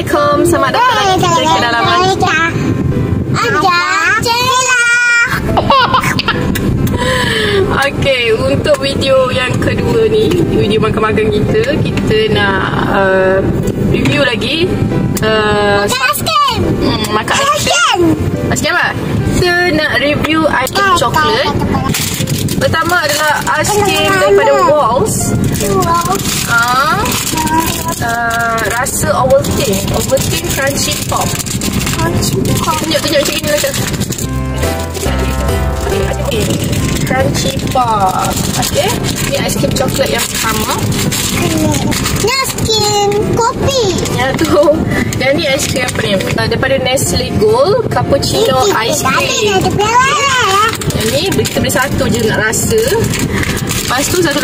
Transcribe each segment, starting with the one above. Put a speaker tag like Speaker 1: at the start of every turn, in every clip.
Speaker 1: Assalamualaikum. Selamat datang lagi kita ke dalam Okay, untuk video yang kedua ni, video makan-makan kita nak review lagi
Speaker 2: makan aiskrim.
Speaker 1: Makan aiskrim. Aiskrim apa? Kita nak review aiskrim coklat. Pertama adalah aiskrim daripada Walls. Rasa Ovaltine Crunchy Pop. Tunjuk macam ni lah. Crunchy Pop. Okay, ni aiskrim coklat yang pertama.
Speaker 2: Ni aiskrim kopi.
Speaker 1: Ya tu. Dan ni aiskrim apa ni? Daripada Nestle Gold Cappuccino Ice Cream. Yang ni kita beli satu je nak rasa. Lepas tu satu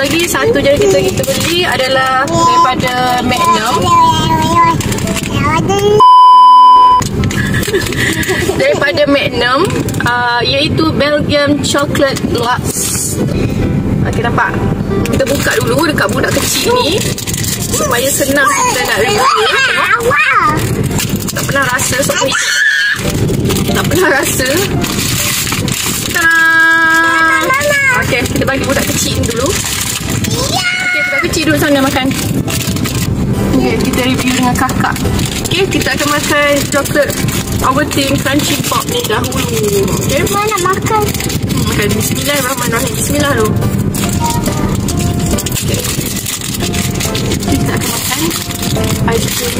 Speaker 1: je kita beli adalah daripada Magnum. Daripada Magnum, iaitu Belgium Chocolate Lux. Okay, nampak? Kita buka dulu dekat budak kecil ni supaya senang kita nak review. Tak pernah rasa Tak pernah rasa. Okay, kita bagi budak kecil ni dulu. Okay, budak kecil dulu sana makan. Okay, kita review dengan kakak. Okay, kita akan makan coklat Ovaltine Crunchy Pop ni dahulu. Okay,
Speaker 2: mana makan?
Speaker 1: Makan. Bismillahirrahmanirrahim. Bismillah dulu. Okay. Kita akan makan aiskrim.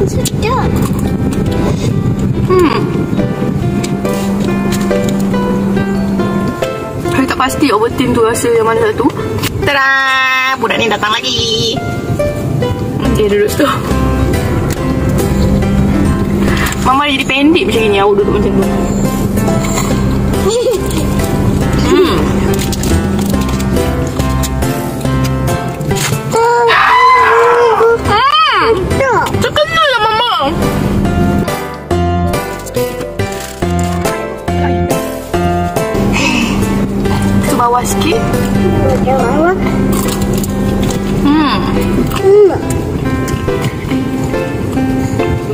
Speaker 2: Sedap.
Speaker 1: Saya tak pasti Ovaltine tu rasa yang mana satu. Tada! Budak ni datang lagi. Dia duduk situ. Mama jadi pendek macam ni. Awak duduk macam tu. Terkenal lah Mama. Ke bawah sikit.
Speaker 2: Bawah.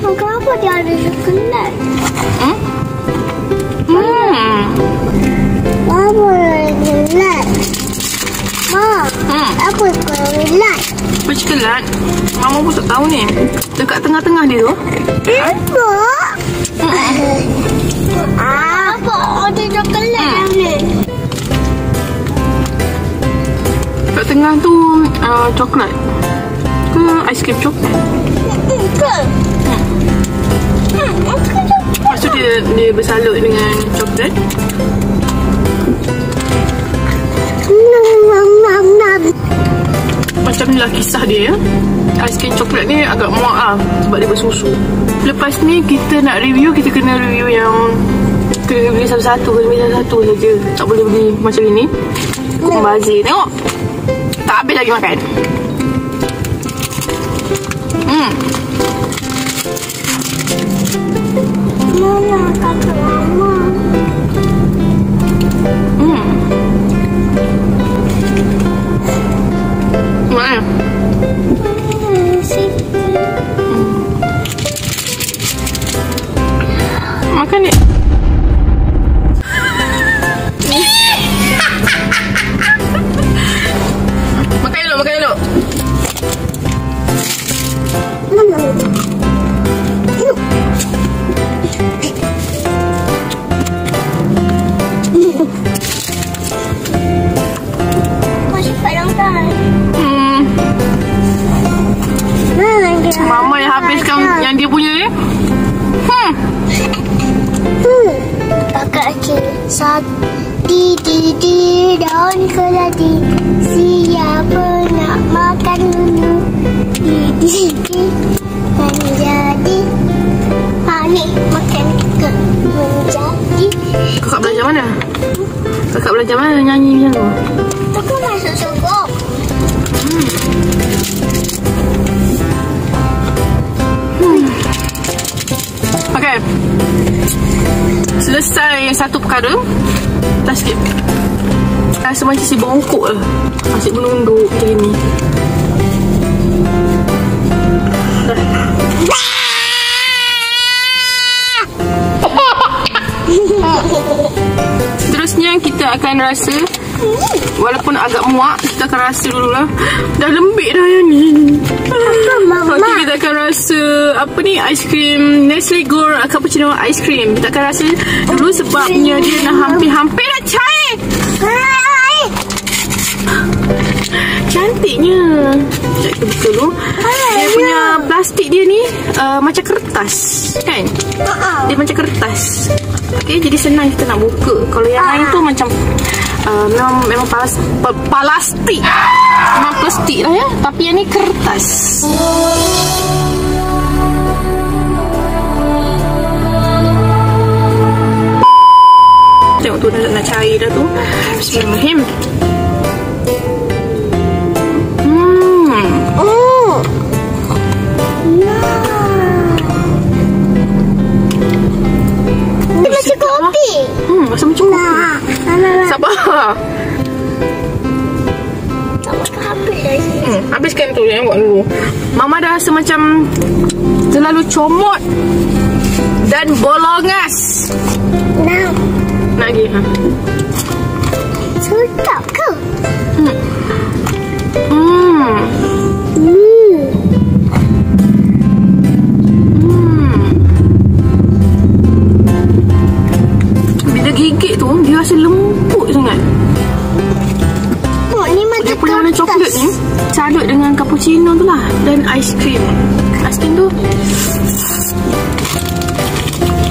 Speaker 2: Kenapa dia ada terkenal? Kenapa dia kelat? Apa kelat?
Speaker 1: Apa kelat? Mama pun tak tahu ni. Dekat tengah-tengah dia tu.
Speaker 2: Apa ada coklat ni?
Speaker 1: Dekat tengah tu coklat. Ke aiskrim coklat? Lepas tu dia bersalut dengan coklat. Macam ni lah kisah dia. Aiskrim coklat ni agak muak lah sebab dia bersusu. Lepas ni kita nak review, kita kena review yang kena beli satu-satu. Kena beli satu-satu saja. Tak boleh beli macam ini. Membazir. Tengok. Tak habis lagi makan.
Speaker 2: Mana kakak Mama?
Speaker 1: Mana? Makan ni. Makan elok.
Speaker 2: Masih padangkan.
Speaker 1: Mama yang habiskan yang dia punya ni.
Speaker 2: Pakai di daun keladi. Siapa nak makan dulu? Di menjadi. Ni makan ke menjadi.
Speaker 1: Kakak belajar mana? Kakak belajar mana nyanyi macam tu?
Speaker 2: Aku masuk sungguh.
Speaker 1: selesai satu perkara, dah skip. Rasa macam si bongkok lah, masih menunduk macam ni. Terusnya kita akan rasa, walaupun agak muak, kita akan rasa dulu lah. Dah lembik dah yang ni. Okay, kita akan rasa apa ni, aiskrim Nestle Gold Cappuccino Ice Cream. Kita akan rasa dulu sebabnya dia dah hampir-hampir dah cair. Cantiknya. Sekejap kita buka dulu. Dia punya plastik dia ni macam kertas, kan? Dia macam kertas. Okay, jadi senang kita nak buka. Kalau yang lain tu macam memang plastik. Memang plastik lah ya. Tapi yang ni kertas. Tengok tu dah nak cair dah tu. Bismillahirrahmanirrahim.
Speaker 2: Macam kopi.
Speaker 1: Rasa macam kopi. Sabar. Habiskan tu yang buat dulu. Mama dah rasa macam terlalu comot dan bolongas. Nak lagi,
Speaker 2: Sedap ke?
Speaker 1: Bila gigit tu, dia rasa lembut sangat.
Speaker 2: Ni macam
Speaker 1: dia punya warna coklat ni calut dengan cappuccino tu lah. Dan aiskrim. Aiskrim tu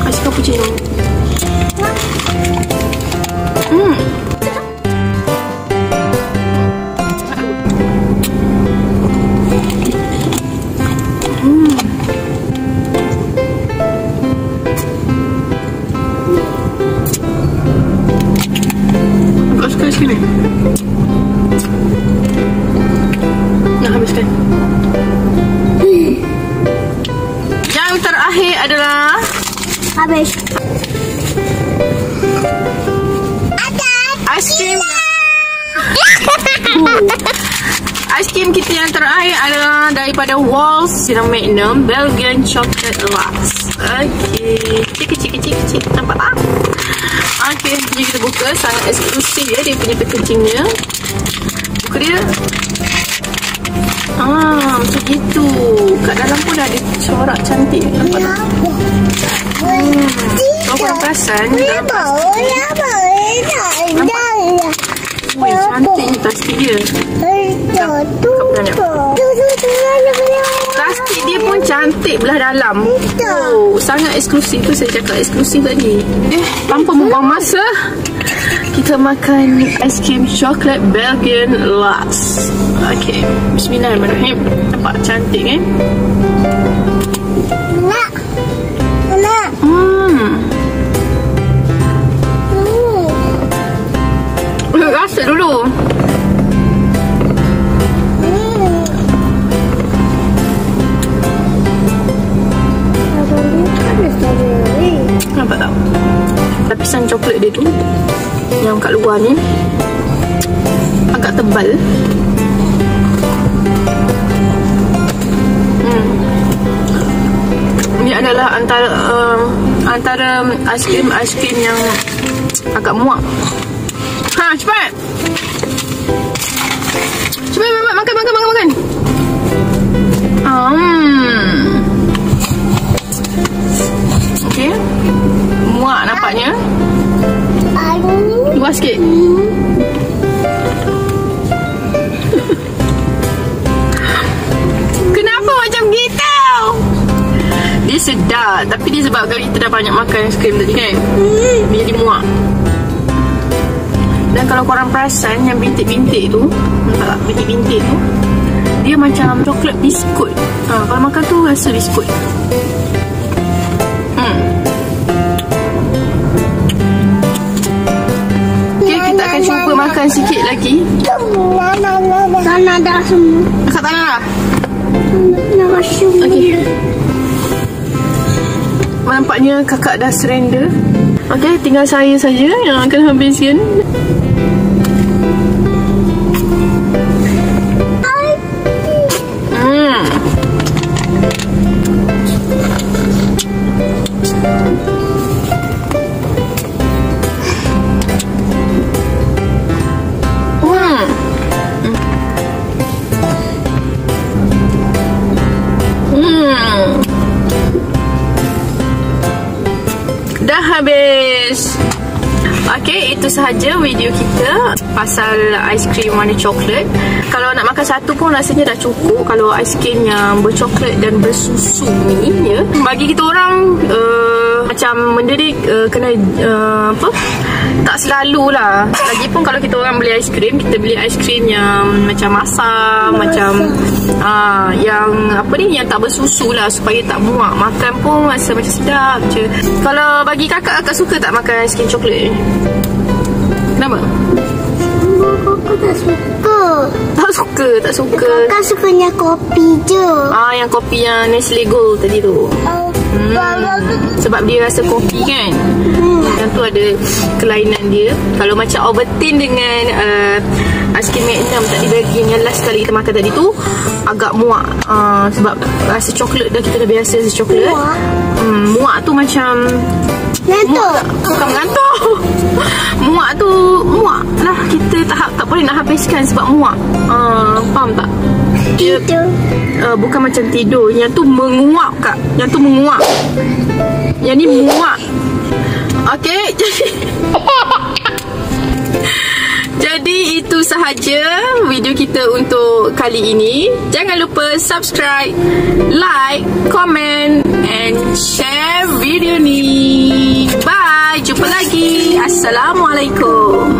Speaker 1: ais cappuccino. Agak suka aiskrim ni. Nak habiskan. Yang terakhir adalah
Speaker 2: habis.
Speaker 1: Aiskrim. Aiskrim kita yang terakhir adalah daripada Walls Siram Magnum Belgian Chocolate Lux. Okay, kecil. Nampak tak? Okay, jadi kita buka. Sangat eksklusif ya, dia punya packagingnya. Buka dia. Macam gitu. Kat dalam pun ada corak cantik. Nampak tak? Kau korang perasan dalam weh, cantik ni plastik dia. Plastik dia pun cantik belah dalam. Sangat eksklusif. Tu saya cakap eksklusif tadi. Tanpa membuang masa, kita makan aiskrim coklat Belgian Lux. Okay, bismillahirrahmanirrahim. Nampak cantik kan? Rasa dulu. Nampak tak? Lapisan coklat dia tu yang kat luar ni agak tebal. Ini adalah antara aiskrim yang agak muak. Cepat. Cepat makan. Okay. Muak nampaknya. Luas sikit. Kenapa macam gitu? Dia sedap, tapi disebabkan kita dah banyak makan aiskrim tadi kan, dia jadi muak. Dan kalau korang perasan yang bintik-bintik tu, nampak tak? Bintik-bintik tu, dia macam coklat biskut. Kalau makan tu rasa biskut. Okay, kita akan cuba makan sikit lagi.
Speaker 2: Tanah dah semua.
Speaker 1: Dekat tanah lah.
Speaker 2: Nak semua.
Speaker 1: Okay. Nampaknya kakak dah surrender. Okey, tinggal saya saja yang akan habiskan. Dah habis. Okey, itu sahaja video kita pasal aiskrim warna coklat. Kalau nak makan satu pun rasanya dah cukup. Kalau aiskrim yang bercoklat dan bersusu ni ya. Bagi kita orang macam benda ni kena apa? Tak selalulah. Lagipun kalau kita orang beli aiskrim, kita beli aiskrim yang macam masam, macam yang apa ni, yang tak bersusu lah, supaya tak muak. Makan pun rasa macam sedap je. Kalau bagi kakak suka tak makan aiskrim coklat ni? Kenapa?
Speaker 2: Kakak tak suka.
Speaker 1: Tak suka.
Speaker 2: Kakak sukanya kopi je.
Speaker 1: Yang kopi yang Nestle Gold tadi tu. Sebab dia rasa kopi kan. Yang tu ada kelainan dia. Kalau macam Ovaltine dengan aiskrim Magnum tadi, yang last kali kita makan tadi tu, agak muak. Sebab rasa coklat dah, kita dah biasa rasa coklat. Muak tu macam
Speaker 2: ngantuk.
Speaker 1: Bukan mengantuk. Muak tu muak lah. Kita tak boleh nak habiskan sebab muak. Faham tak? Dia bukan macam tidur. Yang tu menguap kak. Yang tu menguap. Yang ni muak. Okey. Jadi itu sahaja video kita untuk kali ini. Jangan lupa subscribe, like, comment and share video ni. Bye. Jumpa lagi. Assalamualaikum.